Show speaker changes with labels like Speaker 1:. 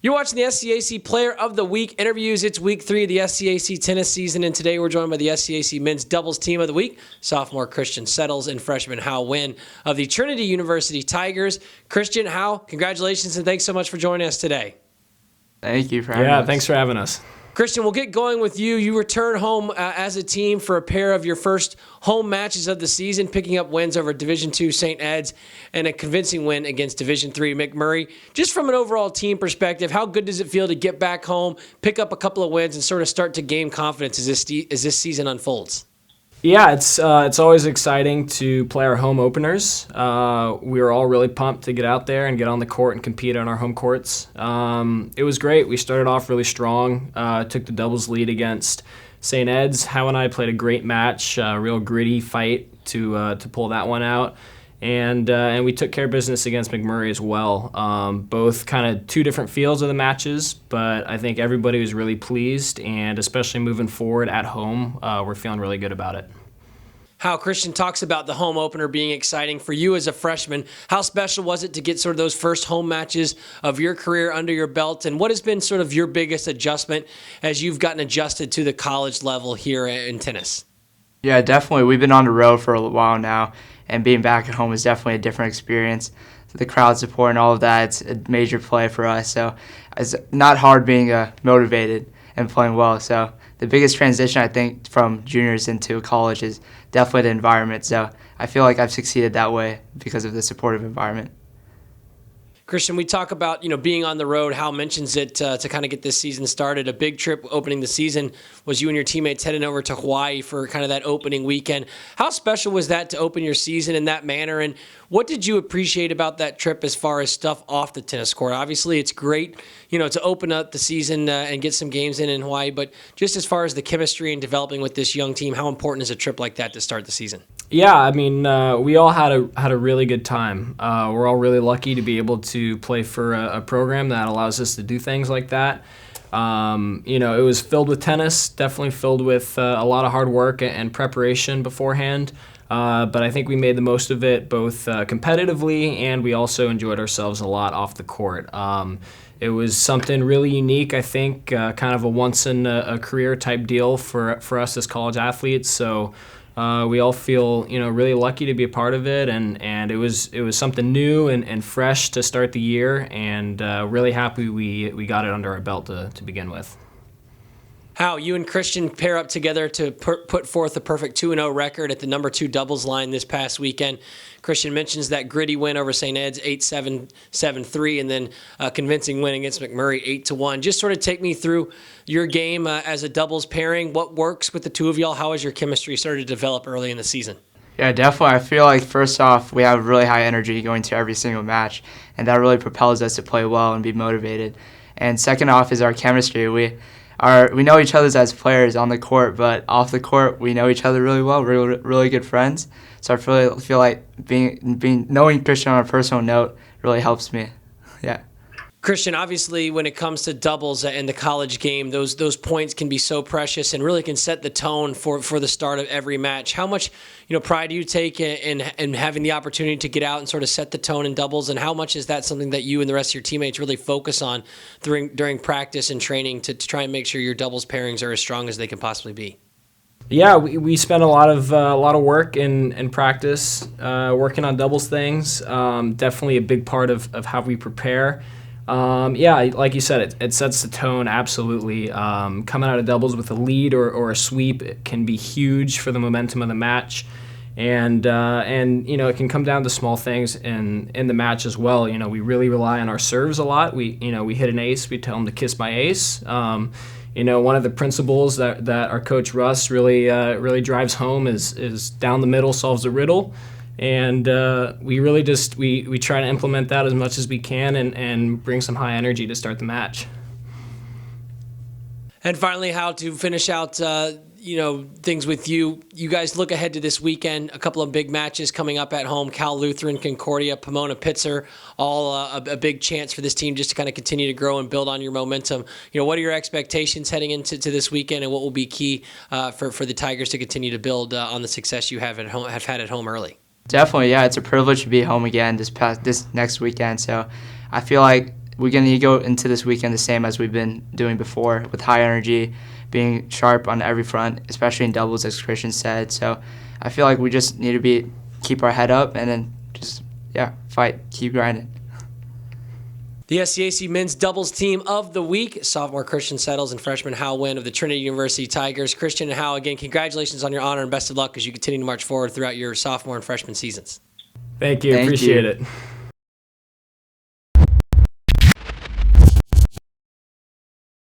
Speaker 1: You're watching the SCAC Player of the Week interviews. It's week 3 of the SCAC tennis season, and today we're joined by the SCAC men's doubles team of the week, sophomore Nguyen Settles and freshman Hao Nguyen of the Trinity University Tigers. Christian, Hao, congratulations, and thanks so much for joining us today.
Speaker 2: Thank you for having us.
Speaker 3: Yeah, thanks for having us.
Speaker 1: Christian, we'll get going with you. You return home as a team for a pair of your first home matches of the season, picking up wins over Division II St. Ed's and a convincing win against Division III McMurry. Just from an overall team perspective, how good does it feel to get back home, pick up a couple of wins, and sort of start to gain confidence as this season unfolds?
Speaker 3: Yeah, it's always exciting to play our home openers. We were all really pumped to get out there and get on the court and compete on our home courts. It was great. We started off really strong, took the doubles lead against St. Ed's. Hao and I played a great match, a real gritty fight to pull that one out. And we took care of business against McMurry as well. Both kind of two different fields of the matches, but I think everybody was really pleased, and especially moving forward at home, we're feeling really good about it.
Speaker 1: How Christian talks about the home opener being exciting for you as a freshman. How special was it to get sort of those first home matches of your career under your belt, and what has been sort of your biggest adjustment as you've gotten adjusted to the college level here in tennis?
Speaker 2: Yeah, definitely. We've been on the road for a while now, and being back at home is definitely a different experience. So the crowd support and all of that, it's a major play for us. So it's not hard being motivated and playing well. So the biggest transition, I think, from juniors into college is definitely the environment. So I feel like I've succeeded that way because of the supportive environment.
Speaker 1: Christian, we talk about being on the road. Hal mentions it to kind of get this season started. A big trip opening the season was you and your teammates heading over to Hawaii for kind of that opening weekend. How special was that to open your season in that manner, and what did you appreciate about that trip as far as stuff off the tennis court? Obviously, it's great, to open up the season and get some games in Hawaii, but just as far as the chemistry and developing with this young team, how important is a trip like that to start the season?
Speaker 3: Yeah, I mean, we all had a really good time. We're all really lucky to be able to play for a program that allows us to do things like that. It was filled with tennis, definitely filled with a lot of hard work and preparation beforehand. But I think we made the most of it both competitively, and we also enjoyed ourselves a lot off the court. It was something really unique, I think, kind of a once-in-a-career type deal for us as college athletes. So we all feel, really lucky to be a part of it, and it was something new and fresh to start the year, and really happy we got it under our belt to begin with.
Speaker 1: How you and Christian pair up together to put forth a perfect 2-0 record at the number 2 doubles line this past weekend. Christian mentions that gritty win over St. Ed's 8-7, 7-3, and then a convincing win against McMurry 8-1. Just sort of take me through your game as a doubles pairing. What works with the two of y'all? How has your chemistry started to develop early in the season?
Speaker 2: Yeah, definitely. I feel like first off, we have really high energy going to every single match, and that really propels us to play well and be motivated. And second off is our chemistry. We know each other as players on the court, but off the court, we know each other really well. We're really good friends. So I feel like knowing Christian on a personal note really helps me. Yeah.
Speaker 1: Christian, obviously, when it comes to doubles in the college game, those points can be so precious and really can set the tone for the start of every match. How much pride do you take in having the opportunity to get out and sort of set the tone in doubles, and how much is that something that you and the rest of your teammates really focus on during practice and training to try and make sure your doubles pairings are as strong as they can possibly be?
Speaker 3: Yeah, we spend a lot of work in practice working on doubles things. Definitely a big part of how we prepare. Like you said, it sets the tone, absolutely. Coming out of doubles with a lead or a sweep, it can be huge for the momentum of the match. And it can come down to small things in the match as well. We really rely on our serves a lot. We hit an ace, we tell them to kiss my ace. One of the principles that our coach Russ really drives home is down the middle solves the riddle. And we really we try to implement that as much as we can and bring some high energy to start the match.
Speaker 1: And finally, how to finish out things with you. You guys look ahead to this weekend, a couple of big matches coming up at home, Cal Lutheran, Concordia, Pomona, Pitzer, all a big chance for this team just to kind of continue to grow and build on your momentum. What are your expectations heading into this weekend, and what will be key for the Tigers to continue to build on the success you have had at home early?
Speaker 2: Definitely, yeah. It's a privilege to be home again this next weekend. So I feel like we're going to go into this weekend the same as we've been doing before, with high energy, being sharp on every front, especially in doubles, as Christian said. So I feel like we just need to keep our head up and then just, fight, keep grinding.
Speaker 1: The SCAC men's doubles team of the week, sophomore Christian Settles and freshman Hao Nguyen of the Trinity University Tigers. Christian and Hao, again, congratulations on your honor and best of luck as you continue to march forward throughout your sophomore and freshman seasons.
Speaker 3: Thank you. Appreciate it.